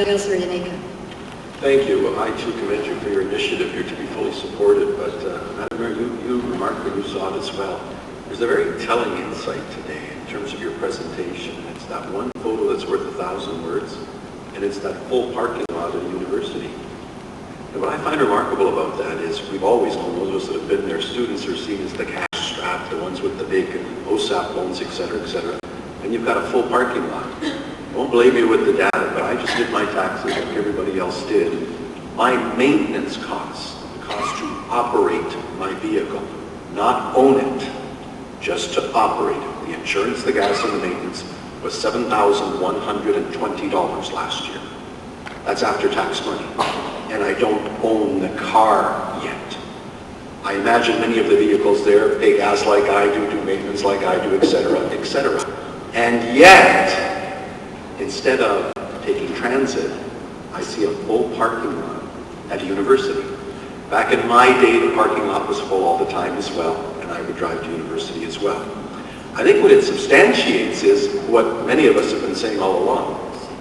Councillor Iannicca. Thank you. Well, I too commend you for your initiative here to be fully supported, but Madam Mayor, you remarked when you saw it as well. There's a very telling insight today in terms of your presentation. It's that one photo that's worth 1,000 words, and it's that full parking lot at a university. And what I find remarkable about that is we've always known, those of us that have been there, students are seen as the cash strapped, the ones with the big OSAP loans, etc., and you've got a full parking lot. I won't blame you with the data, but I just did my taxes like everybody else did. My maintenance costs, the cost to operate my vehicle, not own it, just to operate it. The insurance, the gas, and the maintenance was $7,120 last year. That's after-tax money. And I don't own the car yet. I imagine many of the vehicles there pay gas like I do maintenance like I do, etc., etc. And yet, instead of taking transit, I see a full parking lot at a university. Back in my day, the parking lot was full all the time as well, and I would drive to university as well. I think what it substantiates is what many of us have been saying all along.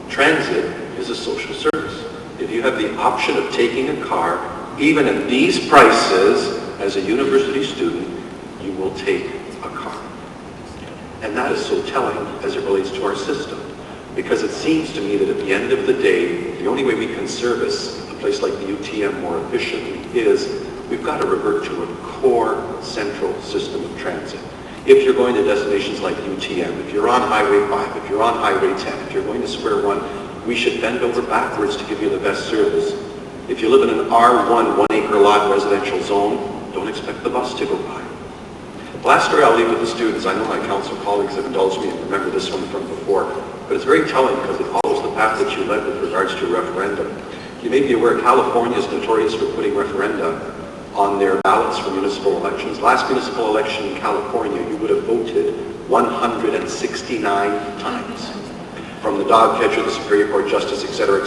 Transit is a social service. If you have the option of taking a car, even at these prices, as a university student, you will take a car. And that is so telling as it relates to our system. Because it seems to me that at the end of the day, the only way we can service a place like the UTM more efficiently is we've got to revert to a core central system of transit. If you're going to destinations like UTM, if you're on Highway 5, if you're on Highway 10, if you're going to Square One, we should bend over backwards to give you the best service. If you live in an R1 1-acre lot residential zone, don't expect the bus to go by. The last story I'll leave with the students, I know my council colleagues have indulged me and remember this one from before, but it's very telling because it follows the path that you led with regards to referendum. You may be aware California is notorious for putting referenda on their ballots for municipal elections. Last municipal election in California, you would have voted 169 times. From the dog catcher, the Superior Court Justice, etc.,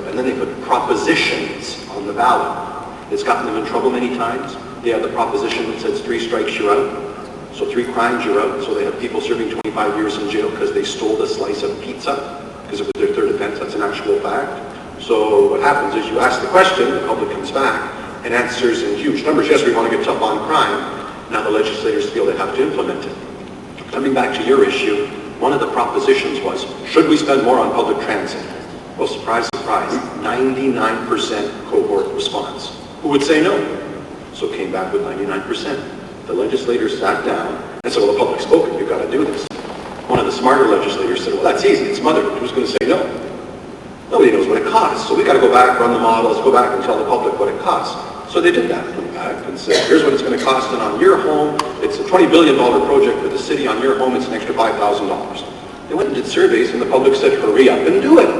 and then they put propositions on the ballot. It's gotten them in trouble many times. They have the proposition that says 3 strikes, you're out. So 3 crimes, you're out. So they have people serving 25 years in jail because they stole a slice of pizza, because it was their third offense. That's an actual fact. So what happens is you ask the question, the public comes back and answers in huge numbers. Yes, we want to get tough on crime. Now the legislators feel they have to implement it. Coming back to your issue, one of the propositions was, should we spend more on public transit? Well, surprise, surprise, 99% cohort response. Who would say no? So it came back with 99%. The legislators sat down and said, well, the public's spoken, you've got to do this. One of the smarter legislators said, well, that's easy, it's motherhood, who's going to say no? Nobody knows what it costs, so we got to go back, run the models, go back and tell the public what it costs. So they did that, went back and said, here's what it's going to cost, and on your home, it's a $20 billion project for the city, on your home it's an extra $5,000. They went and did surveys, and the public said, hurry up and do it.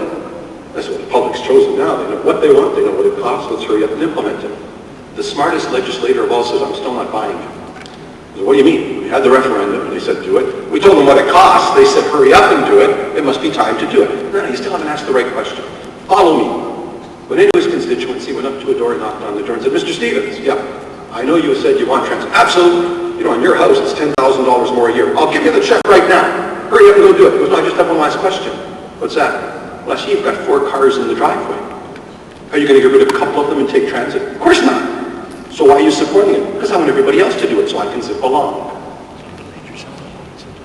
That's what the public's chosen now. They know what they want, they know what it costs, let's hurry up and implement it. The smartest legislator of all says, I'm still not buying it. So what do you mean? We had the referendum, and they said do it. We told them what it costs, they said hurry up and do it. It must be time to do it. No, you still haven't asked the right question. Follow me. Went into his constituency, went up to a door, knocked on the door and said, Mr. Stevens, yeah, I know you said you want transit. Absolutely. You know, on your house it's $10,000 more a year. I'll give you the check right now. Hurry up and go do it. He goes, no, I just have one last question. What's that? Well, I see you've got 4 cars in the driveway. Are you going to get rid of a couple of them and take transit? Of course not. So why are you supporting it? Because I want everybody else to do it so I can zip along.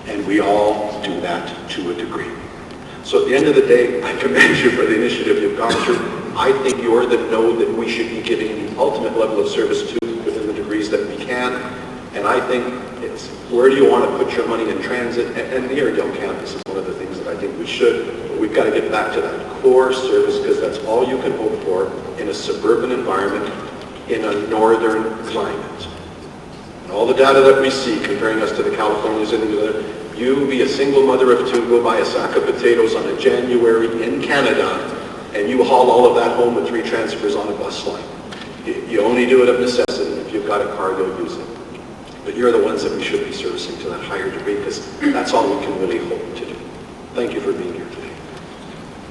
And we all do that to a degree. So at the end of the day, I commend you for the initiative you've gone through. I think you're the node that we should be giving the ultimate level of service to within the degrees that we can. And I think it's where do you want to put your money in transit? And the Airedale campus is one of the things that I think we should. But we've got to get back to that core service because that's all you can hope for in a suburban environment in a northern climate. And all the data that we see comparing us to the Californians and the other, you be a single mother of 2, go buy a sack of potatoes on a January in Canada, and you haul all of that home with 3 transfers on a bus line. You only do it of necessity. If you've got a car, you'll use it. But you're the ones that we should be servicing to that higher degree because that's all we can really hope to do. Thank you for being here.